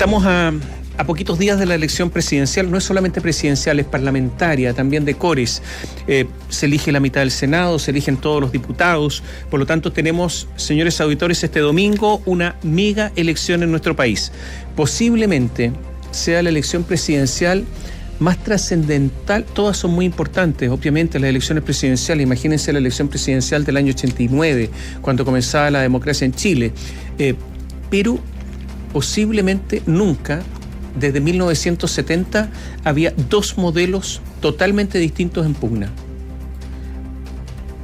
Estamos a poquitos días de la elección presidencial. No es solamente presidencial, es parlamentaria, también de Cores. Se elige la mitad del Senado, se eligen todos los diputados. Por lo tanto, tenemos, señores auditores, este domingo una mega elección en nuestro país. Posiblemente sea la elección presidencial más trascendental. Todas son muy importantes, obviamente, las elecciones presidenciales. Imagínense la elección presidencial del año 89, cuando comenzaba la democracia en Chile. Pero posiblemente nunca, desde 1970, había dos modelos totalmente distintos en pugna.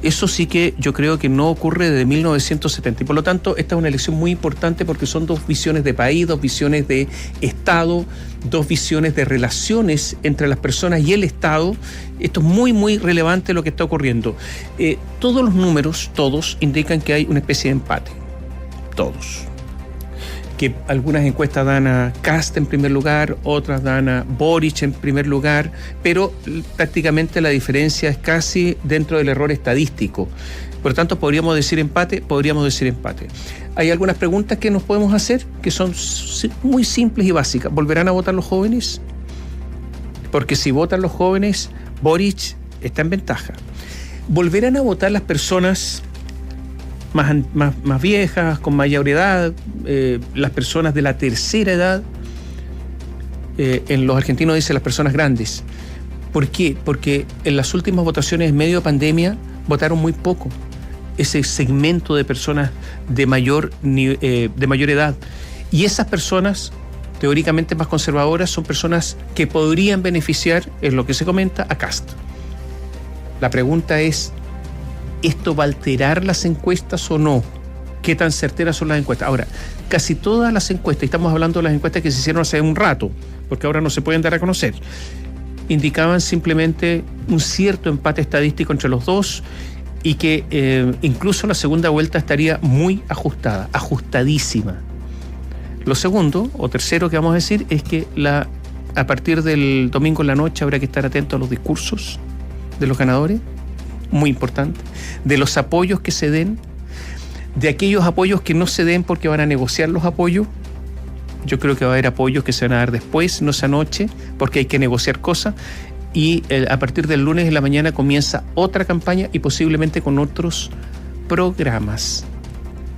Eso sí que yo creo que no ocurre desde 1970. Y por lo tanto, esta es una elección muy importante porque son dos visiones de país, dos visiones de Estado, dos visiones de relaciones entre las personas y el Estado. Esto es muy, muy relevante lo que está ocurriendo. Todos los números, todos, indican que hay una especie de empate. Todos. Que algunas encuestas dan a Kast en primer lugar, otras dan a Boric en primer lugar, pero prácticamente la diferencia es casi dentro del error estadístico. Por lo tanto, podríamos decir empate. Hay algunas preguntas que nos podemos hacer que son muy simples y básicas. ¿Volverán a votar los jóvenes? Porque si votan los jóvenes, Boric está en ventaja. ¿Volverán a votar las personas más viejas, con mayor edad, las personas de la tercera edad? En los argentinos dice las personas grandes. ¿Por qué? Porque en las últimas votaciones en medio de pandemia votaron muy poco ese segmento de personas de mayor edad. Y esas personas, teóricamente más conservadoras, son personas que podrían beneficiar, es lo que se comenta, a Kast. La pregunta es, ¿esto va a alterar las encuestas o no? ¿Qué tan certeras son las encuestas? Ahora, casi todas las encuestas, y estamos hablando de las encuestas que se hicieron hace un rato, porque ahora no se pueden dar a conocer, indicaban simplemente un cierto empate estadístico entre los dos y que incluso la segunda vuelta estaría muy ajustada, ajustadísima. Lo segundo, o tercero que vamos a decir, es que a partir del domingo en la noche habrá que estar atento a los discursos de los ganadores, muy importante, de los apoyos que se den, de aquellos apoyos que no se den porque van a negociar los apoyos. Yo creo que va a haber apoyos que se van a dar después, no esa noche, porque hay que negociar cosas. Y a partir del lunes en la mañana comienza otra campaña y posiblemente con otros programas.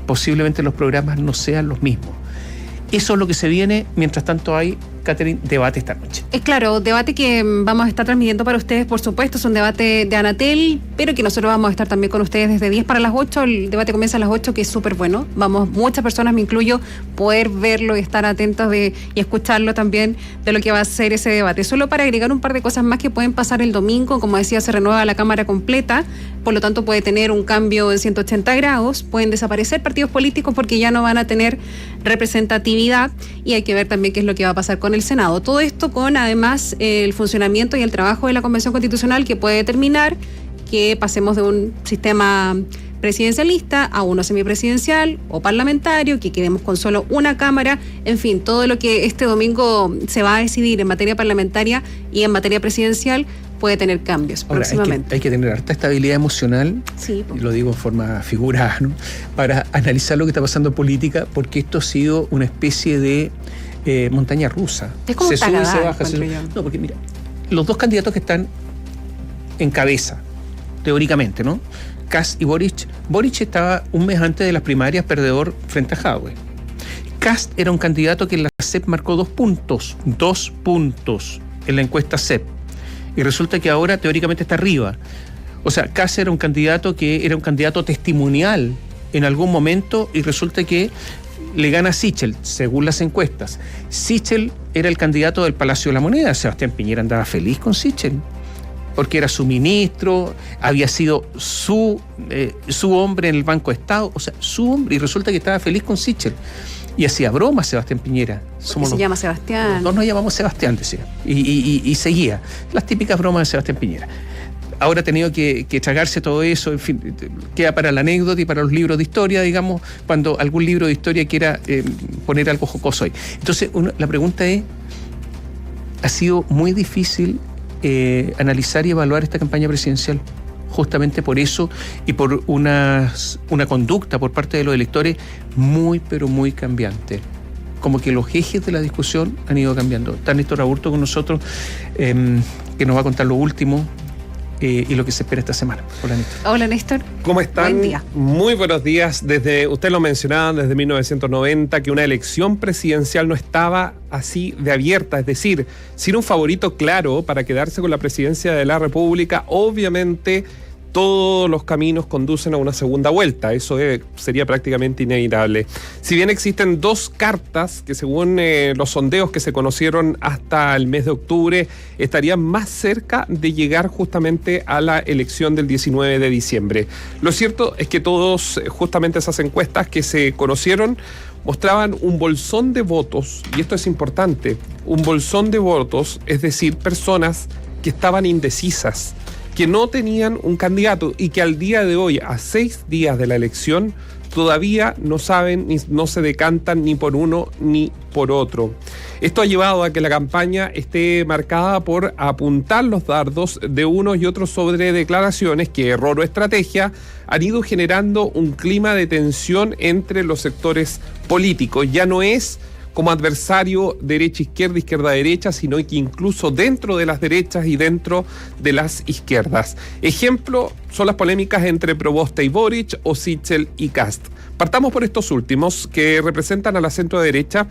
Posiblemente los programas no sean los mismos. Eso es lo que se viene. Mientras tanto hay, Catherine, debate esta noche. Es claro, debate que vamos a estar transmitiendo para ustedes, por supuesto, es un debate de Anatel, pero que nosotros vamos a estar también con ustedes desde 10 para las 8, el debate comienza a las 8, que es súper bueno, vamos, muchas personas, me incluyo, poder verlo y estar atentos y escucharlo también de lo que va a ser ese debate. Solo para agregar un par de cosas más que pueden pasar el domingo, como decía, se renueva la Cámara completa, por lo tanto puede tener un cambio en 180 grados, pueden desaparecer partidos políticos porque ya no van a tener representatividad y hay que ver también qué es lo que va a pasar con el Senado. Todo esto con además el funcionamiento y el trabajo de la Convención Constitucional que puede determinar que pasemos de un sistema presidencialista a uno semipresidencial o parlamentario, que quedemos con solo una cámara, en fin, todo lo que este domingo se va a decidir en materia parlamentaria y en materia presidencial puede tener cambios. Ahora, próximamente. Hay que tener harta estabilidad emocional, sí, y lo digo en forma figurada, ¿no?, para analizar lo que está pasando en política, porque esto ha sido una especie de montaña rusa. Es como se sube y se baja. No, porque mira, los dos candidatos que están en cabeza, teóricamente, ¿no?, Kast y Boric. Boric estaba un mes antes de las primarias perdedor frente a Jadwe. Kast era un candidato que en la CEP marcó 2 puntos en la encuesta CEP. Y resulta que ahora teóricamente está arriba. O sea, Kast era un candidato que era un candidato testimonial en algún momento y resulta que le gana Sichel, según las encuestas. Sichel era el candidato del Palacio de la Moneda. Sebastián Piñera andaba feliz con Sichel, porque era su ministro, había sido su hombre en el Banco de Estado, o sea, su hombre, y resulta que estaba feliz con Sichel. Y hacía bromas Sebastián Piñera. Llama Sebastián. Los dos nos llamamos Sebastián, decía. Y seguía. Las típicas bromas de Sebastián Piñera. Ahora ha tenido que tragarse todo eso, en fin, queda para la anécdota y para los libros de historia, digamos, cuando algún libro de historia quiera poner algo jocoso ahí. Entonces, la pregunta es, ha sido muy difícil analizar y evaluar esta campaña presidencial. justamente por eso y por una conducta por parte de los electores muy, pero muy cambiante. como que los ejes de la discusión han ido cambiando. Está Néstor Aburto con nosotros, que nos va a contar lo último y lo que se espera esta semana. Hola, Néstor. Hola, Néstor. ¿Cómo están? Buen día. Muy buenos días. Usted lo mencionaba, desde 1990, que una elección presidencial no estaba así de abierta, es decir, sin un favorito claro para quedarse con la presidencia de la República. Obviamente, todos los caminos conducen a una segunda vuelta. Eso sería prácticamente inevitable. Si bien existen dos cartas que, según los sondeos que se conocieron hasta el mes de octubre, estarían más cerca de llegar justamente a la elección del 19 de diciembre. Lo cierto es que justamente esas encuestas que se conocieron mostraban un bolsón de votos, y esto es importante, un bolsón de votos, es decir, personas que estaban indecisas, que no tenían un candidato y que al día de hoy, a 6 días de la elección, todavía no saben, no se decantan ni por uno ni por otro. Esto ha llevado a que la campaña esté marcada por apuntar los dardos de unos y otros sobre declaraciones que, error o estrategia, han ido generando un clima de tensión entre los sectores políticos. Ya no es como adversario derecha-izquierda, izquierda-derecha, sino que incluso dentro de las derechas y dentro de las izquierdas. Ejemplo son las polémicas entre Proboste y Boric o Sichel y Kast. Partamos por estos últimos, que representan a la centro-derecha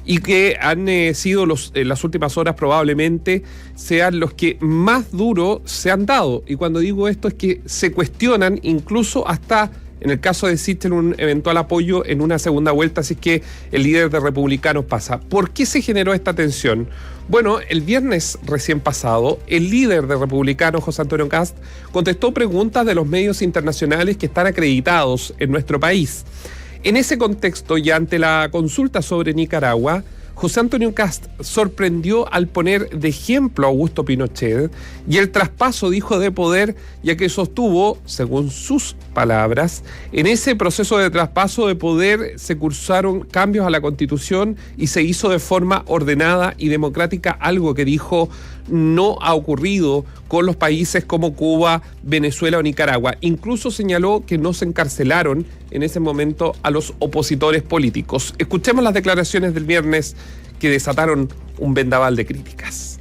y que han sido en las últimas horas probablemente sean los que más duro se han dado. Y cuando digo esto es que se cuestionan incluso hasta, en el caso de Sichel, un eventual apoyo en una segunda vuelta, así que el líder de Republicanos pasa. ¿Por qué se generó esta tensión? Bueno, el viernes recién pasado, el líder de Republicanos, José Antonio Kast, contestó preguntas de los medios internacionales que están acreditados en nuestro país. En ese contexto, y ante la consulta sobre Nicaragua, José Antonio Kast sorprendió al poner de ejemplo a Augusto Pinochet y el traspaso, dijo, de poder, ya que sostuvo, según sus palabras, en ese proceso de traspaso de poder se cursaron cambios a la Constitución y se hizo de forma ordenada y democrática, algo que dijo no ha ocurrido con los países como Cuba, Venezuela o Nicaragua. Incluso señaló que no se encarcelaron en ese momento a los opositores políticos. Escuchemos las declaraciones del viernes que desataron un vendaval de críticas.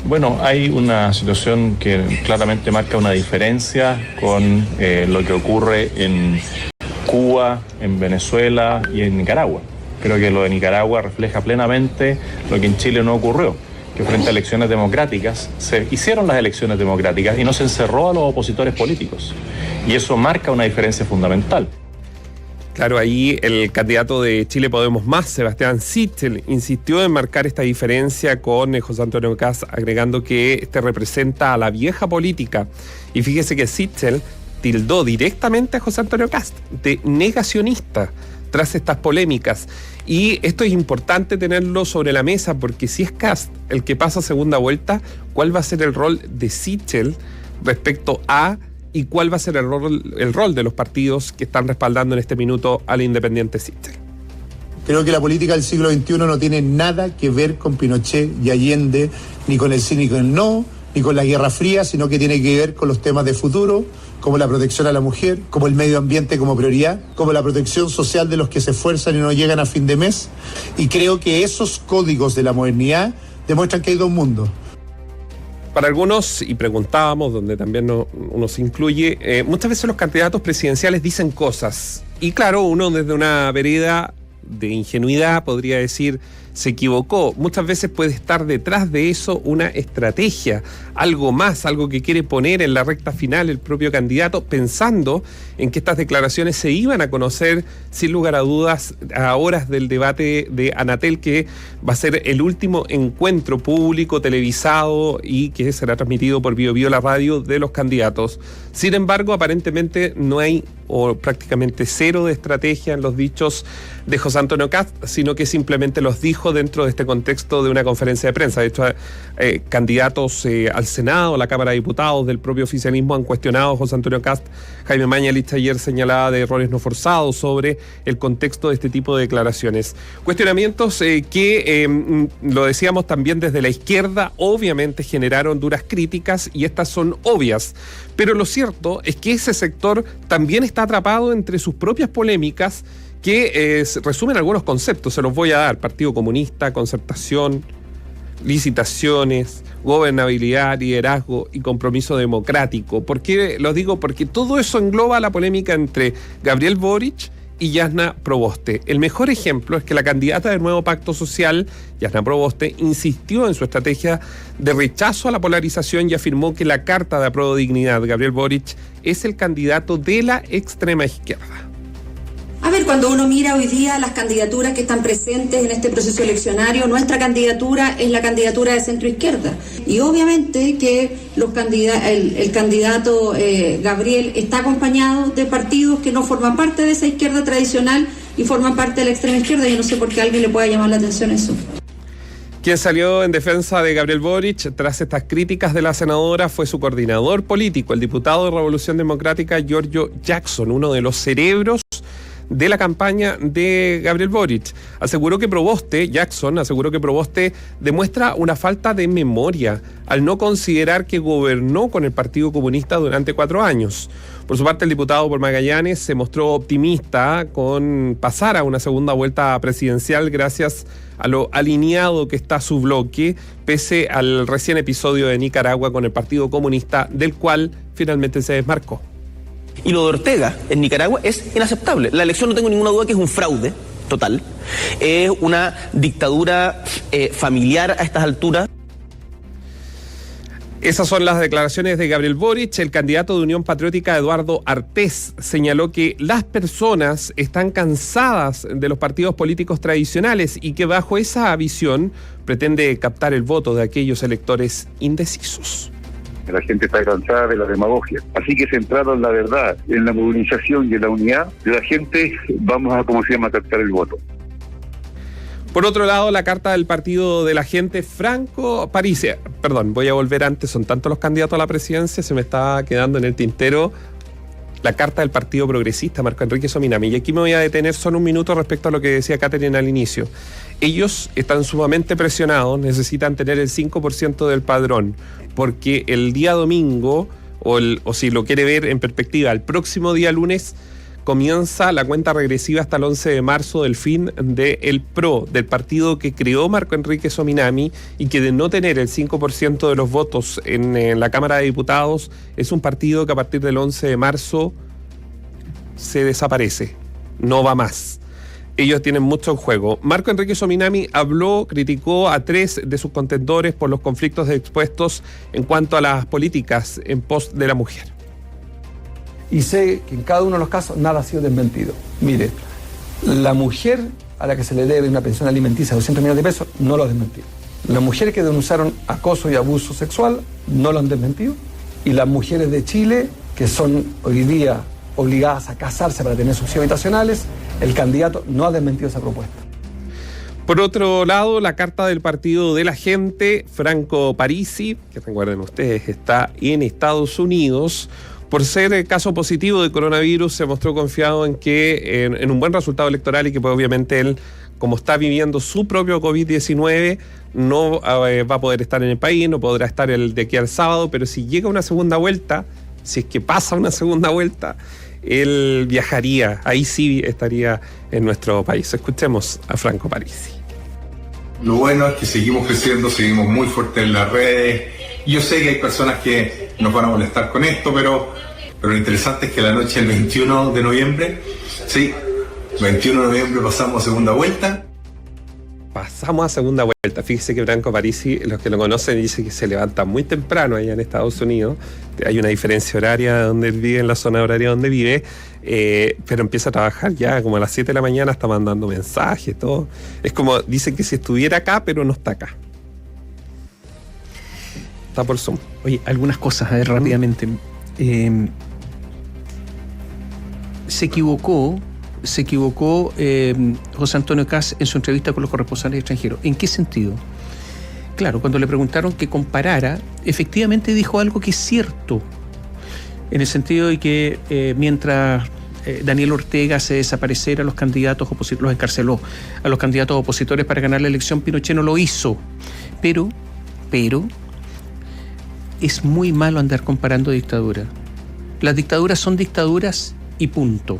Bueno, hay una situación que claramente marca una diferencia con lo que ocurre en Cuba, en Venezuela y en Nicaragua. Creo que lo de Nicaragua refleja plenamente lo que en Chile no ocurrió, que frente a elecciones democráticas se hicieron las elecciones democráticas y no se encerró a los opositores políticos. Y eso marca una diferencia fundamental. Claro, ahí el candidato de Chile Podemos Más, Sebastián Sichel, insistió en marcar esta diferencia con José Antonio Kast, agregando que este representa a la vieja política. Y fíjese que Sichel tildó directamente a José Antonio Kast de negacionista tras estas polémicas. Y esto es importante tenerlo sobre la mesa, porque si es Kast el que pasa a segunda vuelta, ¿cuál va a ser el rol de Sichel respecto a y cuál va a ser el rol de los partidos que están respaldando en este minuto al independiente Sichel? Creo que la política del siglo XXI no tiene nada que ver con Pinochet y Allende, ni con el sí ni con el no, ni con la Guerra Fría, sino que tiene que ver con los temas de futuro, como la protección a la mujer, como el medio ambiente como prioridad, como la protección social de los que se esfuerzan y no llegan a fin de mes. Y creo que esos códigos de la modernidad demuestran que hay dos mundos. Para algunos, y preguntábamos, donde también uno se incluye, muchas veces los candidatos presidenciales dicen cosas. Y claro, uno desde una vereda de ingenuidad podría decir, se equivocó. Muchas veces puede estar detrás de eso una estrategia, algo más, algo que quiere poner en la recta final el propio candidato, pensando en que estas declaraciones se iban a conocer sin lugar a dudas a horas del debate de Anatel, que va a ser el último encuentro público televisado y que será transmitido por Bio Bio, la radio de los candidatos. Sin embargo, aparentemente no hay, o prácticamente cero, de estrategia en los dichos de José Antonio Kast, sino que simplemente los dijo dentro de este contexto de una conferencia de prensa. De hecho, candidatos al Senado, a la Cámara de Diputados del propio oficialismo han cuestionado a José Antonio Kast. Jaime Mañalich ayer señalaba de errores no forzados sobre el contexto de este tipo de declaraciones. Cuestionamientos que, lo decíamos también desde la izquierda, obviamente generaron duras críticas, y estas son obvias. Pero lo cierto es que ese sector también está atrapado entre sus propias polémicas, que resumen algunos conceptos, se los voy a dar: Partido Comunista, concertación, licitaciones, gobernabilidad, liderazgo y compromiso democrático. ¿Por qué los digo? Porque todo eso engloba la polémica entre Gabriel Boric y Jasna Proboste. El mejor ejemplo es que la candidata del nuevo pacto social, Jasna Proboste, insistió en su estrategia de rechazo a la polarización y afirmó que la carta de apruebo dignidad, Gabriel Boric, es el candidato de la extrema izquierda. A ver, cuando uno mira hoy día las candidaturas que están presentes en este proceso eleccionario, nuestra candidatura es la candidatura de centro-izquierda. Y obviamente que el candidato Gabriel está acompañado de partidos que no forman parte de esa izquierda tradicional y forman parte de la extrema izquierda. Yo no sé por qué a alguien le pueda llamar la atención eso. Quien salió en defensa de Gabriel Boric tras estas críticas de la senadora fue su coordinador político, el diputado de Revolución Democrática, Giorgio Jackson, uno de los cerebros de la campaña de Gabriel Boric. Jackson aseguró que Proboste demuestra una falta de memoria al no considerar que gobernó con el Partido Comunista durante 4 años. Por su parte, el diputado por Magallanes se mostró optimista con pasar a una segunda vuelta presidencial gracias a lo alineado que está su bloque, pese al recién episodio de Nicaragua con el Partido Comunista, del cual finalmente se desmarcó. Y lo de Ortega en Nicaragua es inaceptable. La elección, no tengo ninguna duda que es un fraude total. Es una dictadura familiar a estas alturas. Esas son las declaraciones de Gabriel Boric. El candidato de Unión Patriótica, Eduardo Artés, señaló que las personas están cansadas de los partidos políticos tradicionales y que bajo esa visión pretende captar el voto de aquellos electores indecisos. La gente está cansada de la demagogia. Así que centrado en la verdad, en la movilización y en la unidad de la gente, vamos a, captar el voto. Por otro lado, la carta del Partido de la Gente, Franco Parisi. Perdón, voy a volver antes, son tantos los candidatos a la presidencia, se me está quedando en el tintero la carta del Partido Progresista, Marco Enrique Sominami. Y aquí me voy a detener solo un minuto respecto a lo que decía Catherine al inicio. Ellos están sumamente presionados, necesitan tener el 5% del padrón, porque el día domingo, o si lo quiere ver en perspectiva, el próximo día lunes, comienza la cuenta regresiva hasta el 11 de marzo del fin del PRO, del partido que creó Marco Enrique Sominami, y que de no tener el 5% de los votos en la Cámara de Diputados, es un partido que a partir del 11 de marzo se desaparece, no va más. Ellos tienen mucho en juego. Marco Enrique Sominami criticó a 3 de sus contendores por los conflictos expuestos en cuanto a las políticas en pos de la mujer. Y sé que en cada uno de los casos nada ha sido desmentido. Mire, la mujer a la que se le debe una pensión alimenticia de 200 millones de pesos, no lo ha desmentido. Las mujeres que denunciaron acoso y abuso sexual, no lo han desmentido. Y las mujeres de Chile, que son hoy día obligadas a casarse para tener subsidios habitacionales, el candidato no ha desmentido esa propuesta. Por otro lado, la carta del Partido de la Gente, Franco Parisi, que recuerden ustedes, está en Estados Unidos. Por ser caso positivo de coronavirus, se mostró confiado en que en un buen resultado electoral y que pues, obviamente él, como está viviendo su propio COVID-19, no va a poder estar en el país, no podrá estar de aquí al sábado, pero si llega una segunda vuelta, si es que pasa una segunda vuelta, él viajaría, ahí sí estaría en nuestro país. Escuchemos a Franco Parisi. Lo bueno es que seguimos creciendo, seguimos muy fuertes en las redes. Yo sé que hay personas que nos van a molestar con esto, pero lo interesante es que la noche del 21 de noviembre, sí, 21 de noviembre pasamos a segunda vuelta. Pasamos a segunda vuelta. Fíjese que Franco Parisi, los que lo conocen, dice que se levanta muy temprano allá en Estados Unidos. Hay una diferencia horaria donde él vive, en la zona horaria donde vive, pero empieza a trabajar ya como a las 7 de la mañana, está mandando mensajes, todo. Es como, dice que si estuviera acá, pero no está acá. Está por Zoom. Oye, algunas cosas, a ver, rápidamente. Se equivocó José Antonio Kast en su entrevista con los corresponsales extranjeros. ¿En qué sentido? Claro, cuando le preguntaron que comparara, efectivamente dijo algo que es cierto, en el sentido de que mientras Daniel Ortega se desapareciera, los candidatos opositores, los encarceló a los candidatos opositores para ganar la elección, Pinochet no lo hizo. Pero es muy malo andar comparando dictaduras. Las dictaduras son dictaduras y punto.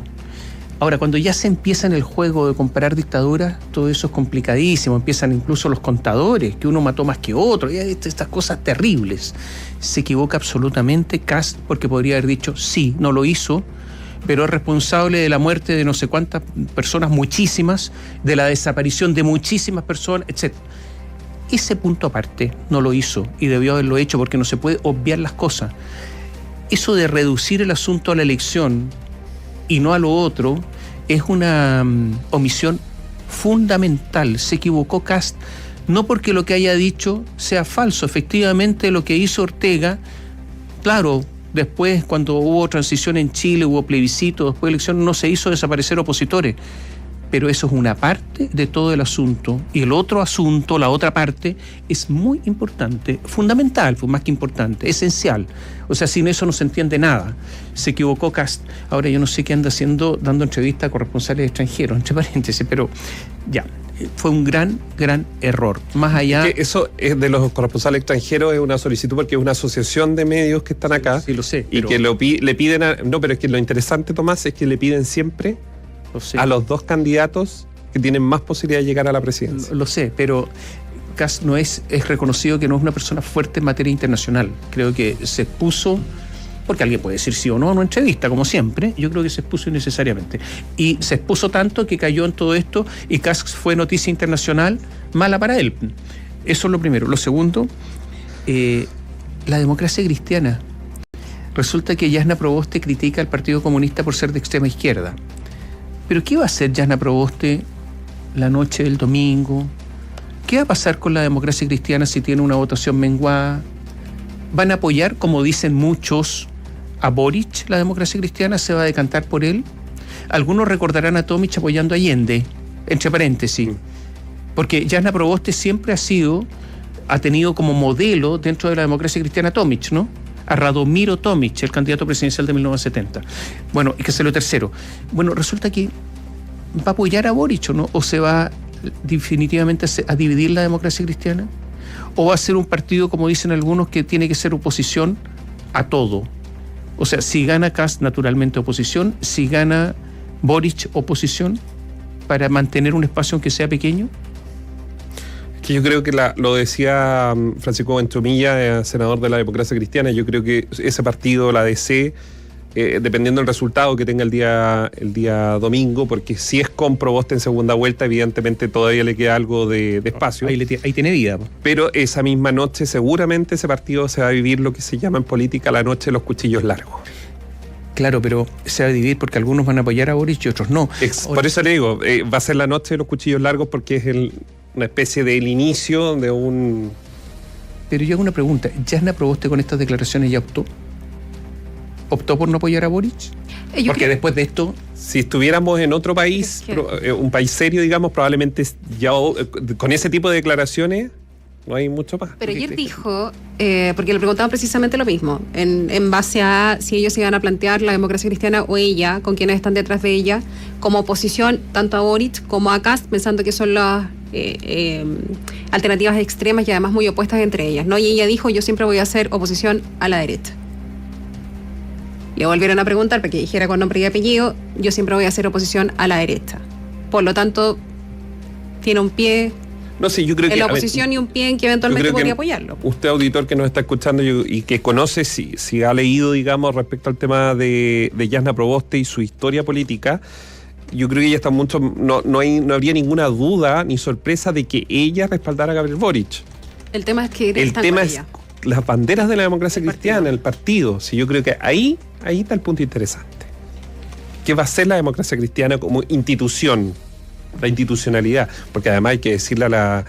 Ahora, cuando ya se empieza en el juego de comparar dictaduras, todo eso es complicadísimo. Empiezan incluso los contadores, que uno mató más que otro, y estas cosas terribles. Se equivoca absolutamente Kast, porque podría haber dicho, sí, no lo hizo, pero es responsable de la muerte de no sé cuántas personas, muchísimas, de la desaparición de muchísimas personas, etc. Ese punto aparte no lo hizo y debió haberlo hecho, porque no se puede obviar las cosas. Eso de reducir el asunto a la elección y no a lo otro es una omisión fundamental. Se equivocó Kast, no porque lo que haya dicho sea falso. Efectivamente, lo que hizo Ortega, claro, después cuando hubo transición en Chile, hubo plebiscito, después de elección, no se hizo desaparecer opositores. Pero eso es una parte de todo el asunto. Y el otro asunto, la otra parte, es muy importante, fundamental, pues más que importante, esencial. O sea, sin eso no se entiende nada. Se equivocó Kast. Ahora yo no sé qué anda haciendo, dando entrevistas a corresponsales extranjeros, entre paréntesis, pero ya, fue un gran error. Más allá... Es que eso es de los corresponsales extranjeros, es una solicitud porque es una asociación de medios que están acá. Sí, lo sé. Y que le piden no, pero es que lo interesante, Tomás, es que le piden siempre a los dos candidatos que tienen más posibilidad de llegar a la presidencia. Lo sé, pero Kast no es reconocido que no es una persona fuerte en materia internacional. Creo que se expuso, porque alguien puede decir sí o no en una entrevista, como siempre. Yo creo que se expuso innecesariamente. Y se expuso tanto que cayó en todo esto y Kast fue noticia internacional mala para él. Eso es lo primero. Lo segundo, la democracia cristiana. Resulta que Jasna Proboste critica al Partido Comunista por ser de extrema izquierda. ¿Pero qué va a hacer Jasna Proboste la noche del domingo? ¿Qué va a pasar con la democracia cristiana si tiene una votación menguada? ¿Van a apoyar, como dicen muchos, a Boric? ¿La democracia cristiana se va a decantar por él? Algunos recordarán a Tomic apoyando a Allende, entre paréntesis, porque Jasna Proboste siempre ha tenido como modelo dentro de la democracia cristiana a Tomic, ¿no? A Radomiro Tomic, el candidato presidencial de 1970. Bueno, y que sea lo tercero. Bueno, resulta que va a apoyar a Boric, ¿no? ¿O se va definitivamente a dividir la democracia cristiana? ¿O va a ser un partido, como dicen algunos, que tiene que ser oposición a todo? O sea, si gana Kast, naturalmente oposición. Si gana Boric, oposición, para mantener un espacio aunque sea pequeño. Que yo creo que lo decía Francisco Ventromilla, senador de la democracia cristiana. Yo creo que ese partido, la DC, dependiendo del resultado que tenga el día domingo, porque si es con Proboste en segunda vuelta, evidentemente todavía le queda algo de espacio. Ahí tiene vida. Pero esa misma noche seguramente ese partido se va a vivir lo que se llama en política la noche de los cuchillos largos. Claro, pero se va a dividir porque algunos van a apoyar a Boric y otros no. Por eso le digo, va a ser la noche de los cuchillos largos porque es una especie del inicio de un... Pero yo hago una pregunta. ¿Jasna Proboste con estas declaraciones ya optó por no apoyar a Boric? Porque después de esto... Si estuviéramos en otro país, un país serio, digamos, probablemente ya con ese tipo de declaraciones no hay mucho más. Pero ayer dijo, porque le preguntaban precisamente lo mismo, en base a si ellos iban a plantear la democracia cristiana o ella, con quienes están detrás de ella, como oposición tanto a Boric como a Kast, pensando que son las alternativas extremas y además muy opuestas entre ellas, ¿no? Y ella dijo, yo siempre voy a hacer oposición a la derecha. Le volvieron a preguntar, para que dijera con nombre y apellido, yo siempre voy a hacer oposición a la derecha. Por lo tanto, tiene un pie... No sé, yo creo en la oposición y un pie en que eventualmente podría apoyarlo. Usted, auditor que nos está escuchando y que conoce, si ha leído, digamos, respecto al tema de Jasna Proboste y su historia política, yo creo que ella está mucho... No habría ninguna duda ni sorpresa de que ella respaldara a Gabriel Boric. El tema es que... El tema es las banderas de la democracia cristiana, el partido. Sí, yo creo que ahí está el punto interesante. ¿Qué va a ser la democracia cristiana como institución? La institucionalidad, porque además hay que decirle a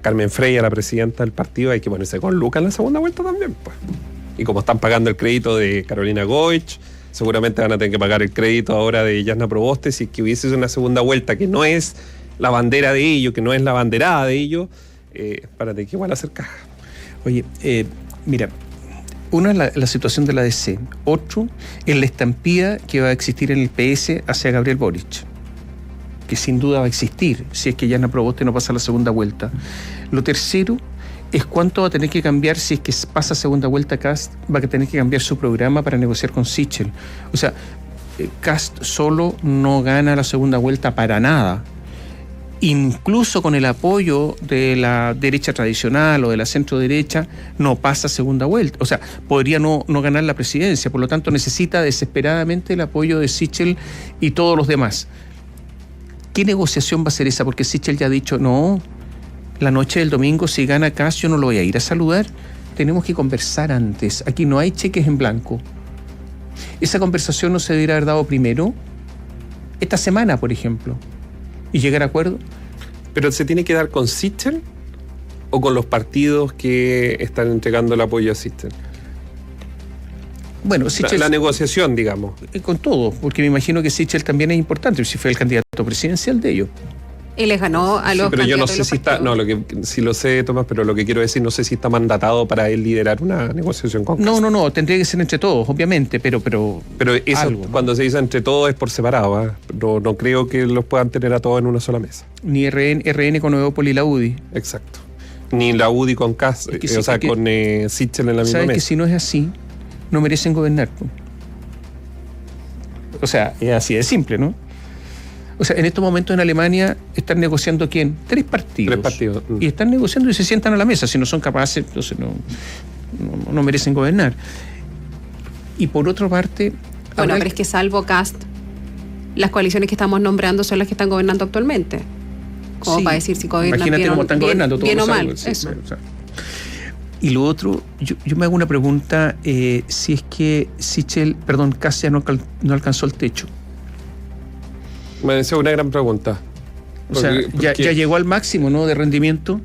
Carmen Frey, a la presidenta del partido, hay que ponerse con Lucas en la segunda vuelta también, pues. Y como están pagando el crédito de Carolina Goich, seguramente van a tener que pagar el crédito ahora de Jasna Proboste, si es que hubiese una segunda vuelta que no es la bandera de ellos, que no es la banderada de ellos, para tener que igual hacer caja. Oye, mira, uno es la situación de la DC, otro es la estampida que va a existir en el PS hacia Gabriel Boric, que sin duda va a existir si es que Jasna Proboste no pasa la segunda vuelta. Lo tercero es cuánto va a tener que cambiar si es que pasa segunda vuelta Kast, va a tener que cambiar su programa para negociar con Sichel. O sea, Kast solo no gana la segunda vuelta para nada. Incluso con el apoyo de la derecha tradicional o de la centro derecha, no pasa segunda vuelta. O sea, podría no ganar la presidencia. Por lo tanto, necesita desesperadamente el apoyo de Sichel y todos los demás. ¿Qué negociación va a ser esa? Porque Sichel ya ha dicho, no, la noche del domingo, si gana Kast, yo no lo voy a ir a saludar. Tenemos que conversar antes. Aquí no hay cheques en blanco. Esa conversación no se debería haber dado primero, esta semana, por ejemplo, y llegar a acuerdo. ¿Pero se tiene que dar con Sichel o con los partidos que están entregando el apoyo a Sichel? Bueno, Sichel, la negociación, digamos. Con todo, porque me imagino que Sichel también es importante, si fue el candidato presidencial de ellos. Y les ganó a los pero yo no candidatos sé de los si está, partidos. sí lo sé, Tomás, pero lo que quiero decir, no sé si está mandatado para él liderar una negociación con Kast. No, tendría que ser entre todos, obviamente, pero eso, algo, ¿no? Cuando se dice entre todos es por separado, ¿eh? No creo que los puedan tener a todos en una sola mesa. Ni RN con Evópolis y la UDI. Exacto. Ni la UDI con Kast, con Sichel en la misma ¿sabes mesa. que si no es así, no merecen gobernar? O sea, es así de simple, ¿no? O sea, en estos momentos en Alemania están negociando ¿quién? Tres partidos. Y están negociando y se sientan a la mesa. Si no son capaces, entonces no merecen gobernar. Y por otra parte... Bueno, pero es que salvo Kast, las coaliciones que estamos nombrando son las que están gobernando actualmente. Como sí, para decir si gobiernan imagínate cómo están gobernando, bien o mal. Sí, eso. o sea. Y lo otro, yo me hago una pregunta, si es que Kast ya no alcanzó el techo. Esa es una gran pregunta. O sea, ya llegó al máximo, ¿no?, de rendimiento.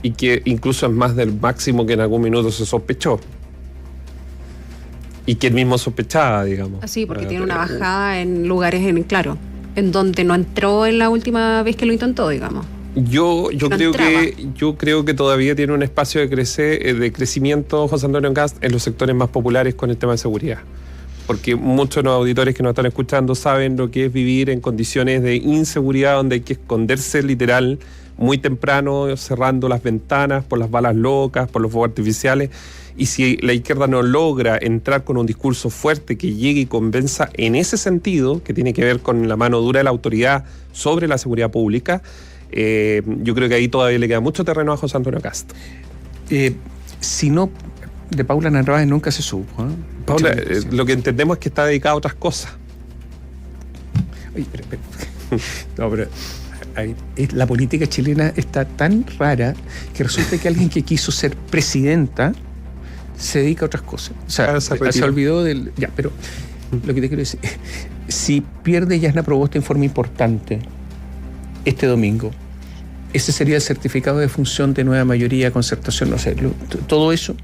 Y que incluso es más del máximo que en algún minuto se sospechó. Y que él mismo sospechaba, digamos. Sí, porque tiene una bajada en lugares, en donde no entró en la última vez que lo intentó, digamos. Yo creo que todavía tiene un espacio de crecimiento José Antonio Kast en los sectores más populares con el tema de seguridad. Porque muchos de los auditores que nos están escuchando saben lo que es vivir en condiciones de inseguridad donde hay que esconderse literal muy temprano, cerrando las ventanas por las balas locas, por los fuegos artificiales. Y si la izquierda no logra entrar con un discurso fuerte que llegue y convenza en ese sentido, que tiene que ver con la mano dura de la autoridad sobre la seguridad pública, yo creo que ahí todavía le queda mucho terreno a José Antonio Kast. Si no, de Paula Narváez nunca se supo, ¿eh? Paula, lo que entendemos es que está dedicada a otras cosas. Oye, pero la política chilena está tan rara que resulta que alguien que quiso ser presidenta se dedica a otras cosas. O sea, se olvidó del... Ya, pero lo que te quiero decir, si pierde Jasna Proboste en forma importante este domingo, ese sería el certificado de función de nueva mayoría, concertación, no sé, todo eso.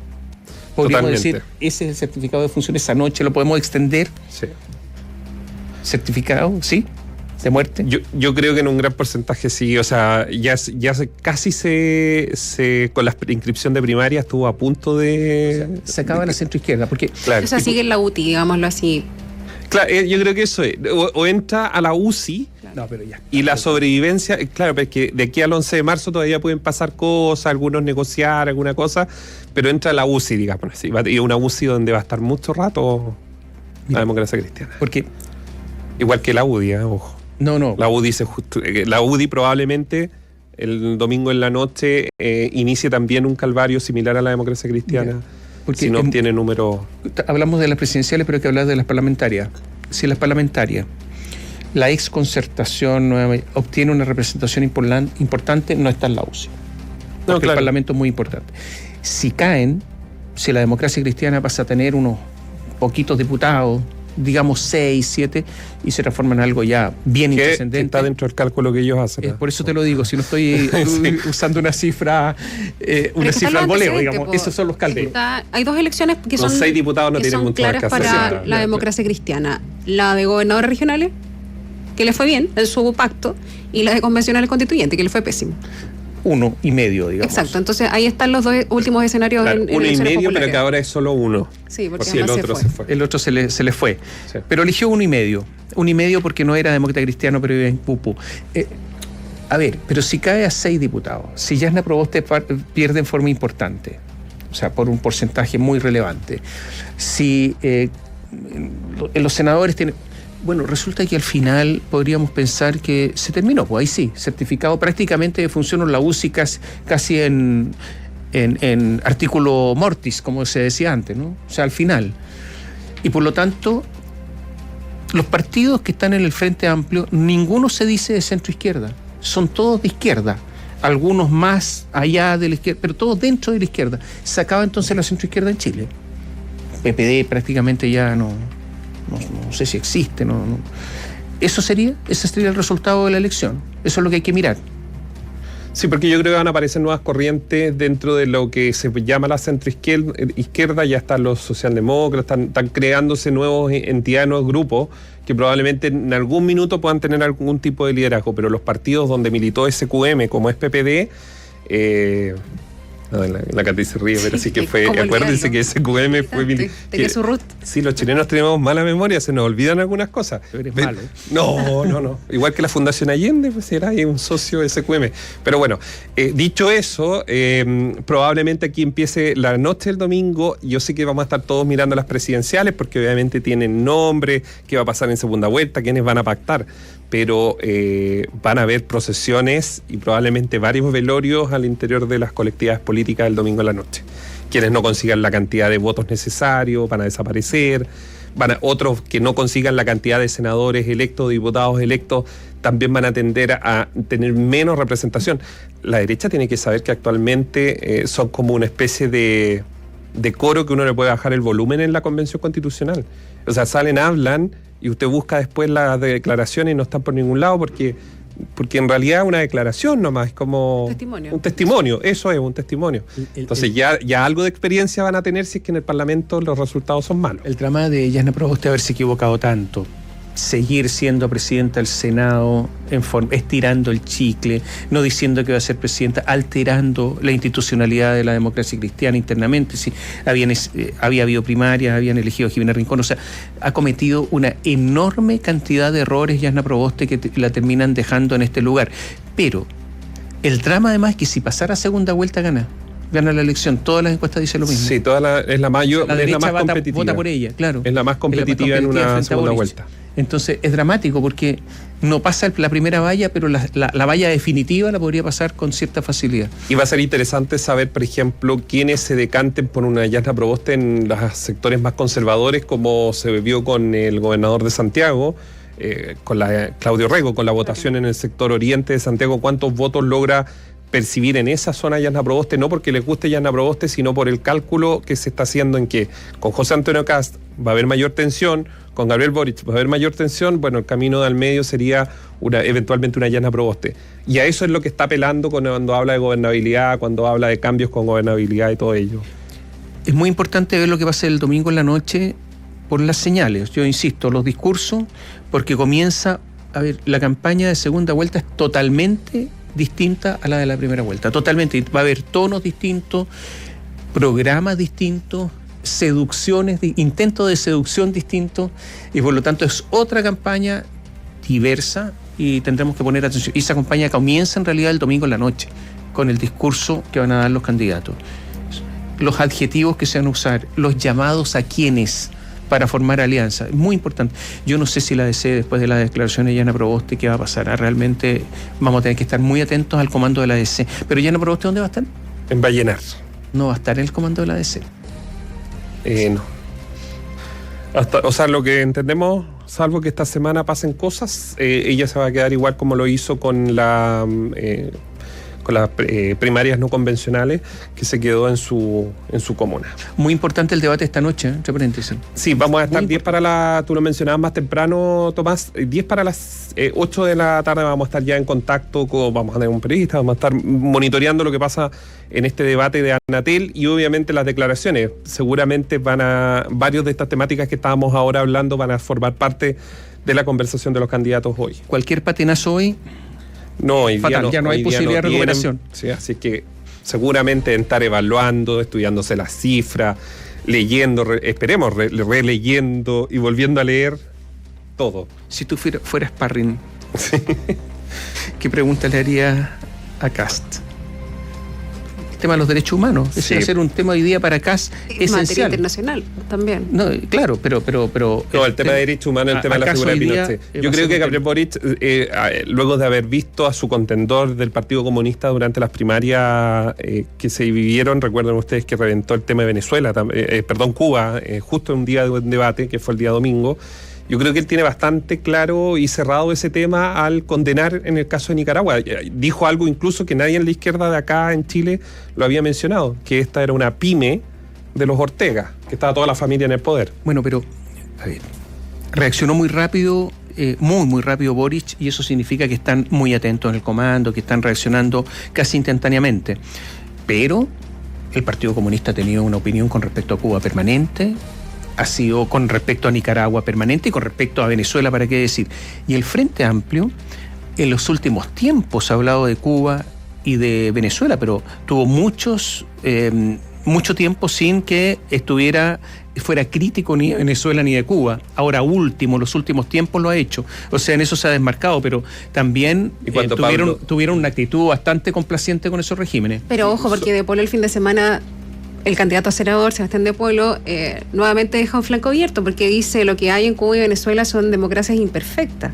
Podríamos decir, ese es el certificado de función esa noche, lo podemos extender. Sí. ¿Certificado? ¿Sí? ¿De muerte? Yo creo que en un gran porcentaje sí. O sea, casi con la inscripción de primaria estuvo a punto de... O sea, se acaba la centroizquierda, porque... Claro, o sea, sigue en la UTI, digámoslo así. Claro, yo creo que eso es. O entra a la UCI... No, pero ya. Y la sobrevivencia, claro, porque de aquí al 11 de marzo todavía pueden pasar cosas, algunos negociar alguna cosa, pero entra a la UCI, digamos así. Y una UCI donde va a estar mucho rato la democracia cristiana. Porque igual que la UDI, ojo. No. La UDI probablemente el domingo en la noche inicie también un calvario similar a la democracia cristiana, porque si no obtiene números. Hablamos de las presidenciales, pero hay que hablar de las parlamentarias. Si las parlamentarias, la ex concertación obtiene una representación importante, no está en la UCI. Porque el Parlamento es muy importante. Si caen, si la democracia cristiana pasa a tener unos poquitos diputados, digamos 6, 7, y se transforma en algo ya bien intrascendente. Está dentro del cálculo que ellos hacen. Por eso te lo digo, si no estoy usando una cifra al voleo, digamos. Esos son los cálculos. Hay dos elecciones que son 6 diputados no tienen mucho claras para la democracia cristiana. La de gobernadores regionales, que le fue bien en su pacto, y la de convencionales constituyentes, que le fue pésimo. 1,5, digamos. Exacto, entonces ahí están los dos últimos escenarios en elecciones 1,5, populares. pero que ahora es solo uno. Sí, porque el otro se fue. El otro se le fue. Sí. Pero eligió 1,5. 1,5 porque no era demócrata cristiano, pero vive en Pupu. A ver, pero si cae a 6 diputados, si Jasna Proboste pierde en forma importante, o sea, por un porcentaje muy relevante, si los senadores tienen... Bueno, resulta que al final podríamos pensar que se terminó, pues ahí sí, certificado prácticamente funciona la UCI casi en artículo mortis, como se decía antes, ¿no? O sea, al final. Y por lo tanto, los partidos que están en el Frente Amplio, ninguno se dice de centro izquierda, son todos de izquierda, algunos más allá de la izquierda, pero todos dentro de la izquierda. Se acaba entonces la centro izquierda en Chile. PPD prácticamente ya no sé si existe, no. Ese sería el resultado de la elección. Eso es lo que hay que mirar. Sí, porque yo creo que van a aparecer nuevas corrientes dentro de lo que se llama la centroizquierda. Ya están los socialdemócratas, están creándose nuevas entidades, nuevos grupos que probablemente en algún minuto puedan tener algún tipo de liderazgo, pero los partidos donde militó SQM, como es PPD, la Katy se ríe, pero sí que fue, acuérdense que SQM fue tenía su root. Sí, los chilenos tenemos mala memoria, se nos olvidan algunas cosas. Eres malo. No. Igual que la Fundación Allende, pues era ahí un socio de SQM. Pero bueno, dicho eso, probablemente aquí empiece la noche del domingo. Yo sé que vamos a estar todos mirando las presidenciales, porque obviamente tienen nombre, qué va a pasar en segunda vuelta, quiénes van a pactar. Pero van a haber procesiones y probablemente varios velorios al interior de las colectividades políticas el domingo en la noche. Quienes no consigan la cantidad de votos necesarios van a desaparecer, otros que no consigan la cantidad de senadores electos, diputados electos, también van a tender a tener menos representación. La derecha tiene que saber que actualmente son como una especie de coro que uno le puede bajar el volumen en la Convención Constitucional. O sea, salen, hablan y usted busca después las declaraciones y no están por ningún lado porque en realidad es una declaración nomás, es como un testimonio, eso es un testimonio. Entonces ya algo de experiencia van a tener si es que en el Parlamento los resultados son malos. El drama de Yasna Proboste haberse equivocado tanto, seguir siendo presidenta del Senado, estirando el chicle, no diciendo que va a ser presidenta, alterando la institucionalidad de la democracia cristiana internamente. Sí, había habido primarias, habían elegido a Jimena Rincón, o sea, ha cometido una enorme cantidad de errores Yasna Proboste que la terminan dejando en este lugar. Pero el drama además es que si pasara segunda vuelta gana la elección. Todas las encuestas dicen lo mismo. Sí, es la más competitiva. Vota por ella, claro. Es la más competitiva en una segunda vuelta. Entonces es dramático porque no pasa la primera valla, pero la valla definitiva la podría pasar con cierta facilidad. Y va a ser interesante saber, por ejemplo, quiénes se decanten por una Yasna Proboste en los sectores más conservadores, como se vio con el gobernador de Santiago, con Claudio Rego, con la votación en el sector oriente de Santiago. ¿Cuántos votos logra percibir en esa zona Yasna Proboste? No porque le guste Yasna Proboste, sino por el cálculo que se está haciendo en que con José Antonio Kast va a haber mayor tensión, con Gabriel Boric va a haber mayor tensión. Bueno, el camino del medio sería eventualmente una Yasna Proboste. Y a eso es lo que está apelando cuando habla de gobernabilidad, cuando habla de cambios con gobernabilidad y todo ello. Es muy importante ver lo que pasa el domingo en la noche por las señales. Yo insisto, los discursos, porque comienza, la campaña de segunda vuelta es totalmente distinta a la de la primera vuelta, totalmente. Va a haber tonos distintos, programas distintos, intentos de seducción distintos, y por lo tanto es otra campaña diversa y tendremos que poner atención. Y esa campaña comienza en realidad el domingo en la noche, con el discurso que van a dar los candidatos, los adjetivos que se van a usar, los llamados a quienes para formar alianza. Es muy importante. Yo no sé si la DC, después de la declaración de Yasna Proboste, ¿qué va a pasar? Realmente vamos a tener que estar muy atentos al comando de la DC. Pero Yasna Proboste, ¿dónde va a estar? En Vallenar. No va a estar en el comando de la DC. No. O sea, lo que entendemos, salvo que esta semana pasen cosas, ella se va a quedar igual como lo hizo con las primarias no convencionales, que se quedó en su comuna. Muy importante el debate esta noche, entre paréntesis. Sí, vamos a estar 10 para tú lo mencionabas más temprano, Tomás, 10 para las 8 de la tarde vamos a estar ya en contacto vamos a tener un periodista, vamos a estar monitoreando lo que pasa en este debate de Anatel y obviamente las declaraciones. Seguramente varios de estas temáticas que estábamos ahora hablando van a formar parte de la conversación de los candidatos hoy. Cualquier patenazo hoy. No, fatal, ya no hay posibilidad de recuperación. Sí, así que seguramente estar evaluando, estudiándose las cifras, leyendo, esperemos, releyendo y volviendo a leer todo. Si tú fueras Parrin, ¿qué pregunta le harías a Kast? tema de los derechos humanos. Sí. Ese va a ser un tema hoy día para CAS Materia esencial. internacional también. No, claro, pero No, el tema de derechos humanos, el tema de la figura de Pinochet. Yo creo que Gabriel Boric, luego de haber visto a su contendor del Partido Comunista durante las primarias que se vivieron, recuerden ustedes que reventó el tema de Venezuela, Cuba, justo en un día de un debate, que fue el día domingo. Yo creo que él tiene bastante claro y cerrado ese tema al condenar en el caso de Nicaragua. Dijo algo incluso que nadie en la izquierda de acá en Chile lo había mencionado, que esta era una pyme de los Ortega, que estaba toda la familia en el poder. Bueno, pero, a ver, reaccionó muy rápido, muy rápido Boric, y eso significa que están muy atentos en el comando, que están reaccionando casi instantáneamente. Pero el Partido Comunista ha tenido una opinión con respecto a Cuba permanente, ha sido con respecto a Nicaragua permanente y con respecto a Venezuela, ¿para qué decir? Y el Frente Amplio, en los últimos tiempos ha hablado de Cuba y de Venezuela, pero tuvo mucho tiempo sin que fuera crítico ni de Venezuela ni de Cuba. Ahora los últimos tiempos lo ha hecho. O sea, en eso se ha desmarcado, pero también tuvieron una actitud bastante complaciente con esos regímenes. Pero ojo, porque De Polo el fin de semana, el candidato a senador, Sebastián De Polo, nuevamente deja un flanco abierto, porque dice lo que hay en Cuba y Venezuela son democracias imperfectas.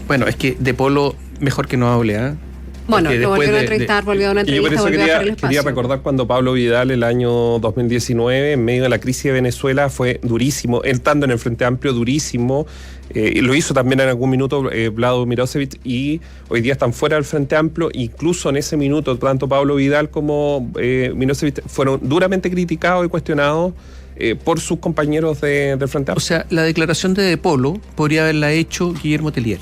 Bueno, es que De Polo mejor que no hable, ¿eh? Bueno, lo volvieron a entrevistar, volvió a una entrevista, yo por volvió a dejar el eso espacio. quería recordar cuando Pablo Vidal el año 2019, en medio de la crisis de Venezuela, fue durísimo, estando en el Frente Amplio, durísimo. Lo hizo también en algún minuto Vlado Mirosevic, y hoy día están fuera del Frente Amplio. Incluso en ese minuto, tanto Pablo Vidal como Mirosevic fueron duramente criticados y cuestionados por sus compañeros del Frente Amplio. O sea, la declaración de Polo podría haberla hecho Guillermo Tellier.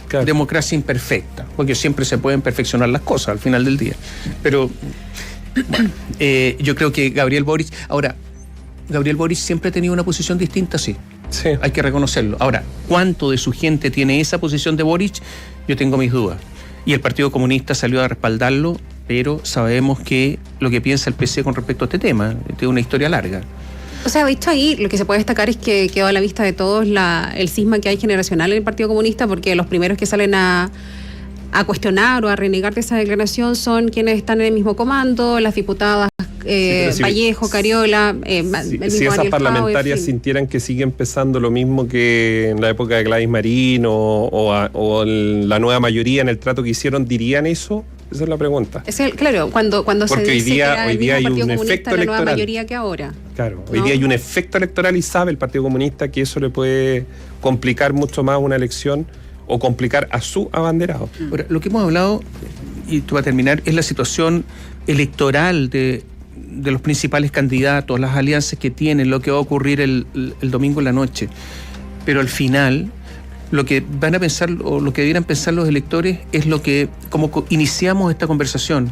Claro. Democracia imperfecta, porque siempre se pueden perfeccionar las cosas al final del día. Pero bueno, yo creo que Gabriel Boric siempre ha tenido una posición distinta, sí. Hay que reconocerlo. Ahora, ¿cuánto de su gente tiene esa posición de Boric? Yo tengo mis dudas. Y el Partido Comunista salió a respaldarlo, pero sabemos que lo que piensa el PC con respecto a este tema tiene una historia larga. O sea, visto ahí, lo que se puede destacar es que quedó a la vista de todos el cisma que hay generacional en el Partido Comunista, porque los primeros que salen a cuestionar o a renegar de esa declaración son quienes están en el mismo comando, las diputadas Vallejo, Cariola, si esas parlamentarias sintieran que sigue empezando lo mismo que en la época de Gladys Marín o la nueva mayoría en el trato que hicieron, ¿dirían eso? Esa es la pregunta. Claro, cuando porque se dice hoy día hay un efecto electoral. La nueva mayoría que ahora. Claro, hoy día hay un efecto electoral y sabe el Partido Comunista que eso le puede complicar mucho más una elección o complicar a su abanderado. Ahora, lo que hemos hablado, y tú vas a terminar, es la situación electoral de los principales candidatos, las alianzas que tienen, lo que va a ocurrir el domingo en la noche. Pero al final, lo que van a pensar, o lo que debieran pensar los electores, es lo que, como iniciamos esta conversación,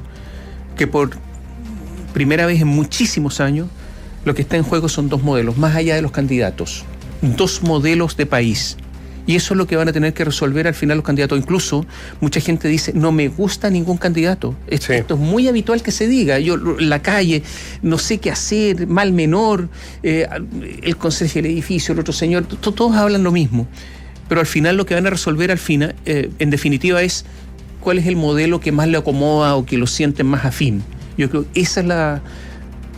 que por primera vez en muchísimos años, lo que está en juego son dos modelos, más allá de los candidatos, dos modelos de país. Y eso es lo que van a tener que resolver al final los candidatos. Incluso mucha gente dice, no me gusta ningún candidato. Esto es muy habitual que se diga. Yo en la calle no sé qué hacer, mal menor, el conserje del edificio, el otro señor, todos hablan lo mismo. Pero al final lo que van a resolver en definitiva es cuál es el modelo que más le acomoda o que lo sienten más afín. Yo creo que esa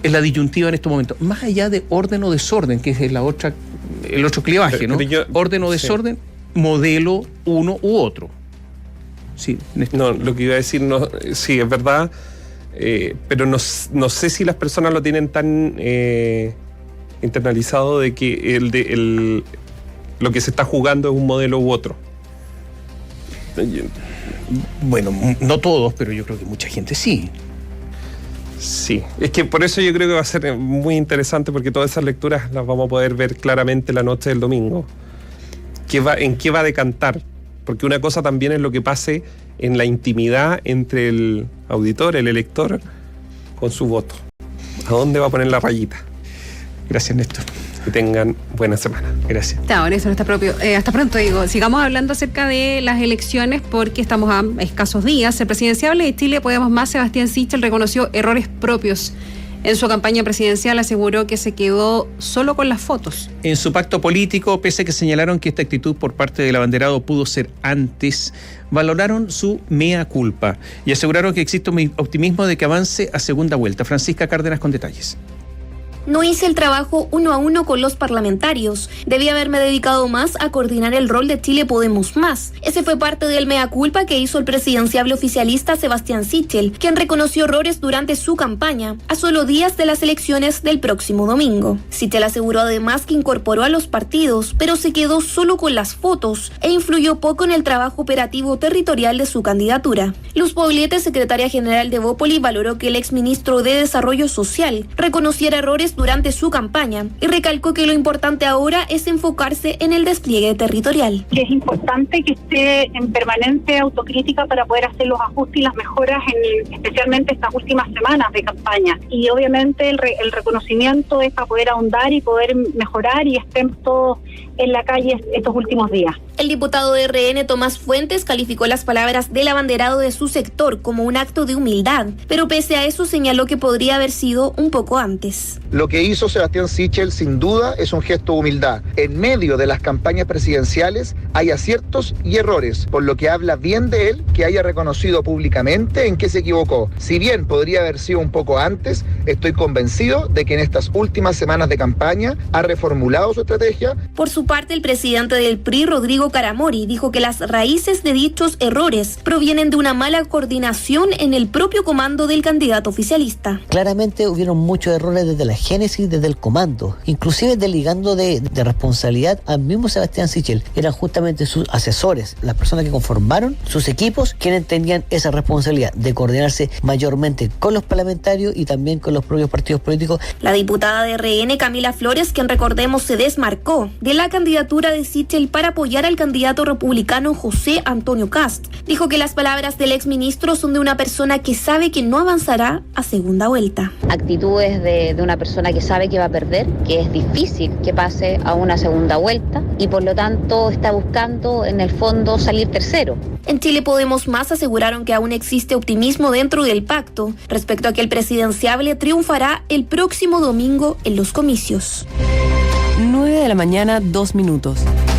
es la disyuntiva en estos momentos. Más allá de orden o desorden, que es el otro clivaje, ¿no? Orden o desorden, modelo uno u otro. Sí, no, lo que iba a decir, no, sí, es verdad, pero no sé si las personas lo tienen tan internalizado de que lo que se está jugando es un modelo u otro. Bueno, no todos, pero yo creo que mucha gente sí. Sí, es que por eso yo creo que va a ser muy interesante, porque todas esas lecturas las vamos a poder ver claramente la noche del domingo. ¿En qué va a decantar? Porque una cosa también es lo que pase en la intimidad entre el auditor, el elector, con su voto. ¿A dónde va a poner la rayita? Gracias, Néstor. Que tengan buena semana. Gracias. Hasta pronto, digo. Sigamos hablando acerca de las elecciones, porque estamos a escasos días. El presidenciable de Chile, Podemos Más, Sebastián Sichel, reconoció errores propios En su campaña presidencial aseguró que se quedó solo con las fotos. En su pacto político, pese a que señalaron que esta actitud por parte del abanderado pudo ser antes, valoraron su mea culpa y aseguraron que existe un optimismo de que avance a segunda vuelta. Francisca Cárdenas con detalles. No hice el trabajo uno a uno con los parlamentarios. Debí haberme dedicado más a coordinar el rol de Chile Podemos Más. Ese fue parte del mea culpa que hizo el presidenciable oficialista Sebastián Sichel, quien reconoció errores durante su campaña, a solo días de las elecciones del próximo domingo. Sichel aseguró además que incorporó a los partidos, pero se quedó solo con las fotos e influyó poco en el trabajo operativo territorial de su candidatura. Luz Poblete, secretaria general de Bópoli, valoró que el exministro de Desarrollo Social reconociera errores durante su campaña y recalcó que lo importante ahora es enfocarse en el despliegue territorial. Es importante que esté en permanente autocrítica para poder hacer los ajustes y las mejoras especialmente estas últimas semanas de campaña. Y obviamente el reconocimiento es para poder ahondar y poder mejorar y estén todos en la calle estos últimos días. El diputado de RN, Tomás Fuentes, calificó las palabras del abanderado de su sector como un acto de humildad, pero pese a eso señaló que podría haber sido un poco antes. Lo que hizo Sebastián Sichel sin duda es un gesto de humildad. En medio de las campañas presidenciales hay aciertos y errores, por lo que habla bien de él que haya reconocido públicamente en qué se equivocó. Si bien podría haber sido un poco antes, estoy convencido de que en estas últimas semanas de campaña ha reformulado su estrategia. Por su parte, el presidente del PRI, Rodrigo Caramori, dijo que las raíces de dichos errores provienen de una mala coordinación en el propio comando del candidato oficialista. Claramente hubieron muchos errores desde la génesis, desde el comando, inclusive delegando de responsabilidad al mismo Sebastián Sichel. Eran justamente sus asesores, las personas que conformaron sus equipos, quienes tenían esa responsabilidad de coordinarse mayormente con los parlamentarios y también con los propios partidos políticos. La diputada de RN, Camila Flores, quien recordemos se desmarcó de la candidatura de Sichel para apoyar al candidato republicano José Antonio Kast, dijo que las palabras del exministro son de una persona que sabe que no avanzará a segunda vuelta. Actitudes de una persona que sabe que va a perder, que es difícil que pase a una segunda vuelta y por lo tanto está buscando en el fondo salir tercero. En Chile Podemos Más aseguraron que aún existe optimismo dentro del pacto respecto a que el presidenciable triunfará el próximo domingo en los comicios. 9:02 a.m.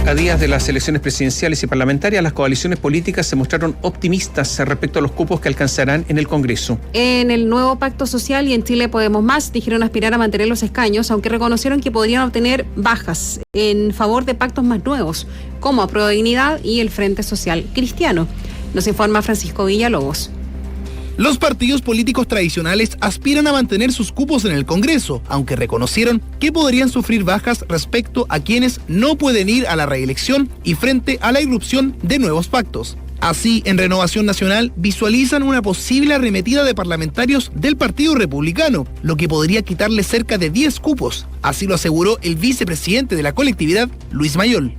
A días de las elecciones presidenciales y parlamentarias, las coaliciones políticas se mostraron optimistas respecto a los cupos que alcanzarán en el Congreso. En el nuevo pacto social y en Chile Podemos Más dijeron aspirar a mantener los escaños, aunque reconocieron que podrían obtener bajas en favor de pactos más nuevos, como Apruebo Dignidad y el Frente Social Cristiano. Nos informa Francisco Villalobos. Los partidos políticos tradicionales aspiran a mantener sus cupos en el Congreso, aunque reconocieron que podrían sufrir bajas respecto a quienes no pueden ir a la reelección y frente a la irrupción de nuevos pactos. Así, en Renovación Nacional visualizan una posible arremetida de parlamentarios del Partido Republicano, lo que podría quitarle cerca de 10 cupos. Así lo aseguró el vicepresidente de la colectividad, Luis Mayol.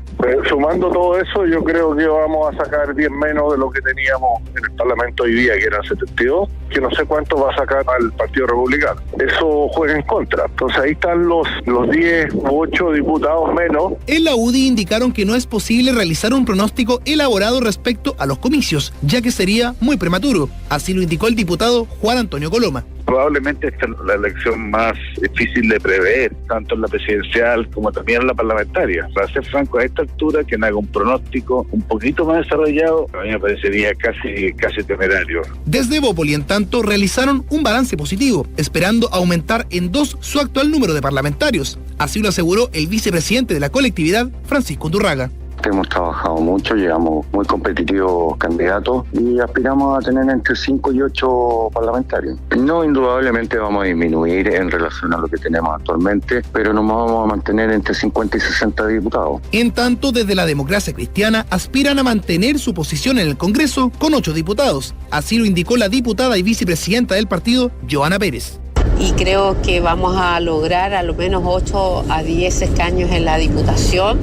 Sumando todo eso, yo creo que vamos a sacar 10 menos de lo que teníamos en el Parlamento hoy día, que eran 72, que no sé cuánto va a sacar al Partido Republicano. Eso juega en contra. Entonces ahí están los 10 u 8 diputados menos. En la UDI indicaron que no es posible realizar un pronóstico elaborado respecto a los comicios, ya que sería muy prematuro. Así lo indicó el diputado Juan Antonio Coloma. Probablemente esta es la elección más difícil de prever, tanto en la presidencial como también en la parlamentaria. Para ser franco, a esta altura, quien haga un pronóstico un poquito más desarrollado, a mí me parecería casi temerario. Desde Bópoli, en tanto, realizaron un balance positivo, esperando aumentar en 2 su actual número de parlamentarios. Así lo aseguró el vicepresidente de la colectividad, Francisco Undurraga. Hemos trabajado mucho, llegamos muy competitivos candidatos y aspiramos a tener entre 5 y 8 parlamentarios. No, indudablemente vamos a disminuir en relación a lo que tenemos actualmente, pero nos vamos a mantener entre 50 y 60 diputados. En tanto, desde la Democracia Cristiana aspiran a mantener su posición en el Congreso con 8 diputados. Así lo indicó la diputada y vicepresidenta del partido, Joana Pérez. Y creo que vamos a lograr a lo menos 8 a 10 escaños en la Diputación.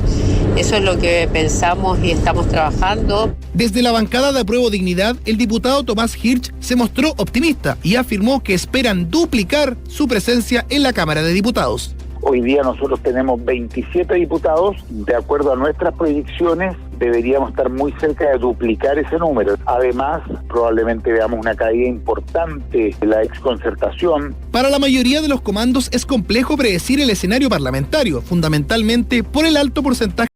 Eso es lo que pensamos y estamos trabajando. Desde la bancada de Apruebo Dignidad, el diputado Tomás Hirsch se mostró optimista y afirmó que esperan duplicar su presencia en la Cámara de Diputados. Hoy día nosotros tenemos 27 diputados, de acuerdo a nuestras proyecciones, deberíamos estar muy cerca de duplicar ese número. Además, probablemente veamos una caída importante de la exconcertación. Para la mayoría de los comandos es complejo predecir el escenario parlamentario, fundamentalmente por el alto porcentaje